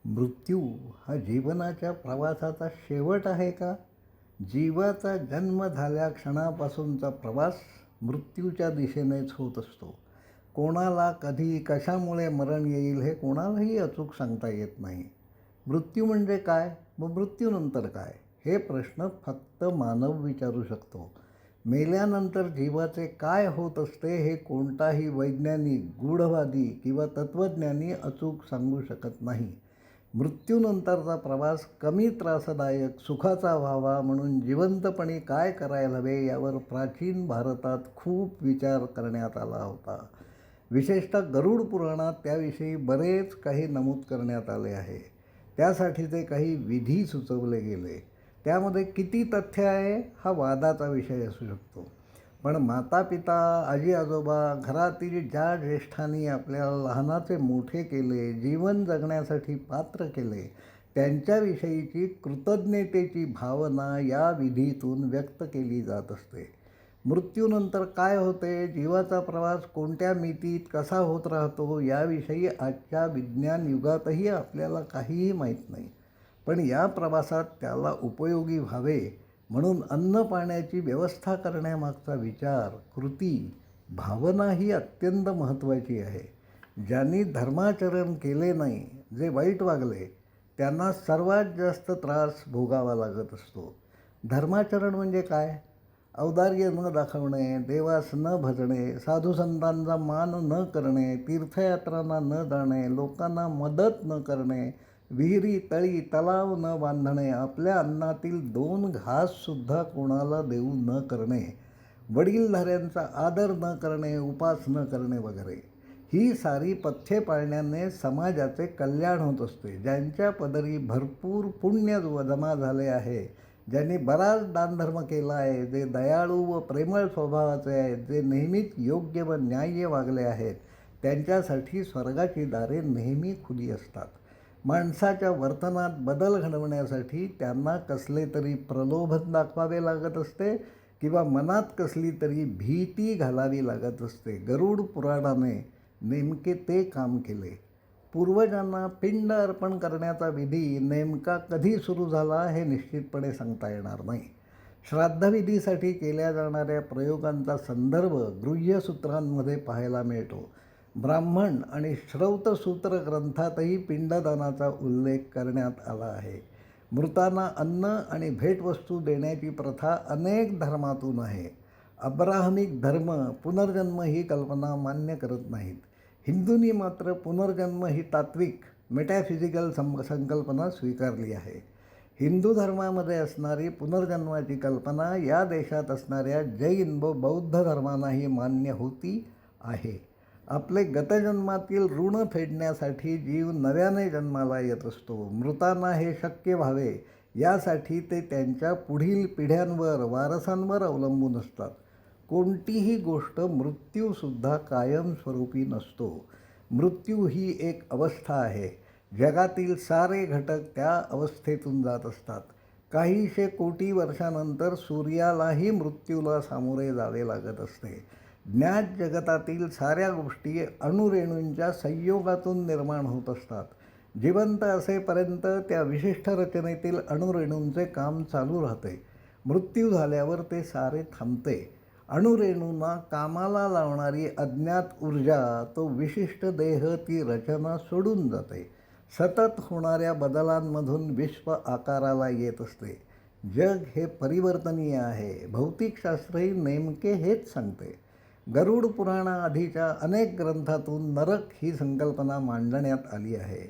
मृत्यू हा जीवनाच्या प्रवासाचा शेवट आहे का? जीवाचा जन्म झाल्या क्षणापासूनचा प्रवास मृत्यूच्या दिशेनेच होत असतो. कोणाला कधी कशामुळे मरण येईल हे कोणालाही अचूक सांगता येत नाही. मृत्यू म्हणजे काय? व मृत्यूनंतर काय? हे प्रश्न फक्त मानव विचारू शकतो. मेल्यानंतर जीवाचे काय होत असते हे कोणताही वैज्ञानिक, गूढवादी किंवा तत्त्वज्ञानी अचूक सांगू शकत नाही. मृत्यूनंतरचा प्रवास कमी त्रासदायक, सुखाचा व्हावा म्हणून जिवंतपणी काय करायला हवे यावर प्राचीन भारतात खूप विचार करण्यात आला होता. विशेषतः गरुड पुराणात त्याविषयी बरेच काही नमूद करण्यात आले आहे. त्यासाठीचे काही विधी सुचवले गेले. त्यामध्ये किती तथ्य आहे हा वादाचा विषय असू शकतो. पण माता पिता, आजी आजोबा, घरातील ज्या ज्येष्ठांनी आपल्याला लहानाचे मोठे केले, जीवन जगण्यासाठी पात्र केले, त्यांच्याविषयीची कृतज्ञतेची भावना या विधीतून व्यक्त केली जात असते. मृत्यूनंतर काय होते, जीवाचा प्रवास कोणत्या मितीत कसा होत राहतो याविषयी आजच्या विज्ञान युगातही आपल्याला काहीही माहीत नाही. पण या प्रवासात त्याला उपयोगी व्हावे म्हणून अन्न पाण्याची व्यवस्था करण्यामागचा विचार, कृती, भावना ही अत्यंत महत्त्वाची आहे. ज्यांनी धर्माचरण केले नाही, जे वाईट वागले, त्यांना सर्वात जास्त त्रास भोगावा लागत असतो. धर्माचरण म्हणजे काय? औदार्य न दाखवणे, देवास न भजणे, साधुसंतांचा मान न करणे, तीर्थयात्रांना न जाणे, लोकांना मदत न करणे, विहिरी, तळी, तलाव न बांधणे, आपल्या अन्नातील 2 घाससुद्धा कोणाला देऊ न करणे, वडीलधाऱ्यांचा आदर न करणे, उपास न करणे वगैरे. ही सारी पथ्ये पाळण्याने समाजाचे कल्याण होत असते. ज्यांच्या पदरी भरपूर पुण्य जमा झाले आहे, ज्यांनी बराच दानधर्म केला आहे, जे दयाळू व प्रेमळ स्वभावाचे आहेत, जे नेहमीच योग्य व न्याय्य वागले आहेत, त्यांच्यासाठी स्वर्गाची दारे नेहमी खुली असतात. माणसाच्या वर्तनात बदल घडवण्यासाठी त्यांना कसले तरी प्रलोभन दाखवावे लागत असते किंवा मनात कसली तरी भीती घालावी लागत असते. गरुड पुराणाने नेमके ते काम केले. पूर्वजांना पिंड अर्पण करण्याचा विधी नेमका कधी सुरू झाला हे निश्चितपणे सांगता येणार नाही. श्राद्धविधीसाठी केल्या जाणाऱ्या प्रयोगांचा संदर्भ गृह्यसूत्रांमध्ये पाहायला मिळतो. ब्राह्मण आणि श्रौतसूत्र ग्रंथातही पिंडदानाचा उल्लेख करण्यात आला आहे. मृतांना अन्न आणि भेटवस्तू देण्याची प्रथा अनेक धर्मातून आहे. अब्राहमिक धर्म पुनर्जन्म ही कल्पना मान्य करत नाहीत. हिंदूंनी मात्र पुनर्जन्म ही तात्विक, मेटॅफिजिकल संकल्पना स्वीकारली आहे. हिंदू धर्मामध्ये असणारी पुनर्जन्माची कल्पना या देशात असणाऱ्या जैन व बौद्ध धर्मांनाही मान्य होती आहे. आपले गतजन्मातील ऋण फेडण्यासाठी जीव नव्याने जन्माला येत असतो. मृतांना हे शक्य व्हावे यासाठी ते त्यांच्या पुढील पिढ्यांवर, वारसांवर अवलंबून असतात. कोणतीही गोष्ट मृत्यूसुद्धा कायमस्वरूपी नसतो. मृत्यू ही एक अवस्था आहे. जगातील सारे घटक त्या अवस्थेतून जात असतात. काहीशे कोटी वर्षानंतर सूर्यालाही मृत्यूला सामोरे जावे लागत असते. ज्ञात जगतातील साऱ्या गोष्टी अणुरेणूंच्या संयोगातून निर्माण होत असतात. जिवंत असेपर्यंत त्या विशिष्ट रचनेतील अणुरेणूंचे काम चालू राहते. मृत्यू झाल्यावर ते सारे थांबते. अणुरेणूंना कामाला लावणारी अज्ञात ऊर्जा, तो विशिष्ट देह, ती रचना सोडून जाते. सतत होणाऱ्या बदलांमधून विश्व आकाराला येत असते. जग हे परिवर्तनीय आहे. भौतिकशास्त्रही नेमके हेच सांगते. गरुड पुराणाआधीच्या अनेक ग्रंथातून नरक ही संकल्पना मांडण्यात आली आहे.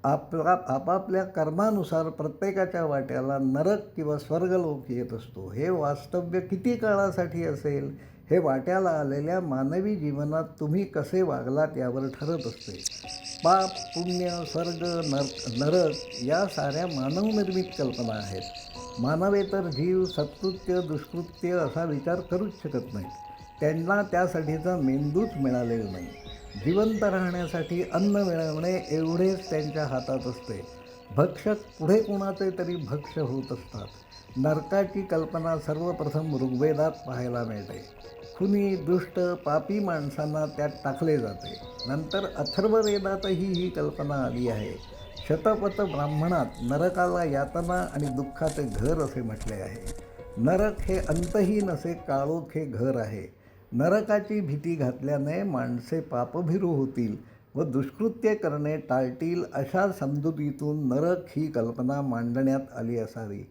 आपापल्या कर्मानुसार प्रत्येकाच्या वाट्याला नरक किंवा स्वर्गलोक येत असतो. हे वास्तव्य किती काळासाठी असेल हे वाट्याला आलेल्या मानवी जीवनात तुम्ही कसे वागलात यावर ठरत असते. पाप, पुण्य, स्वर्ग, नरक या साऱ्या मानवनिर्मित कल्पना आहेत. मानवेतर जीव सत्कृत्य, दुष्कृत्य असा विचार करूच शकत नाहीत. त्यांना त्यासाठीचा मेंदूच मिळालेला नाही. जिवंत राहण्यासाठी अन्न मिळवणे एवढेच त्यांच्या हातात असते. भक्षक पुढे कोणाचे तरी भक्ष होत असतात. नरकाची कल्पना सर्वप्रथम ऋग्वेदात पाहायला मिळते. खुनी, दुष्ट, पापी माणसांना त्यात टाकले जाते. नंतर अथर्ववेदातही ही कल्पना आली आहे. शतपथ ब्राह्मणात नरकाला यातना आणि दुःखाचे घर असे म्हटले आहे. नरक हे अंतहीन असे काळोख हे घर आहे. नरकाची भीती घातल्याने माणसे पापभिरू होतील व दुष्कृत्य करणे टाळतील अशा समजुतीतून नरक ही कल्पना मांडण्यात आली असावी.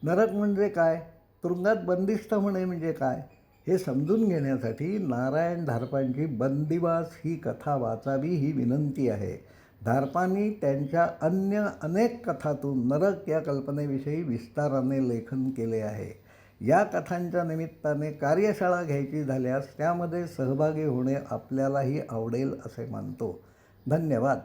नरक म्हणजे काय, तुरुंगात बंदिस्त होणे म्हणजे काय, हे समजून घेण्यासाठी नारायण धारपांची बंदिवास ही कथा वाचावी ही विनंती आहे. धारपांनी त्यांच्या अन्य अनेक कथातून नरक या कल्पनेविषयी विस्ताराने लेखन केले आहे. या कथांच्या निमित्ताने कार्यशाळा घ्यायची झाल्यास त्यामध्ये सहभागी होणे आपल्यालाही आवडेल असे मानतो. धन्यवाद.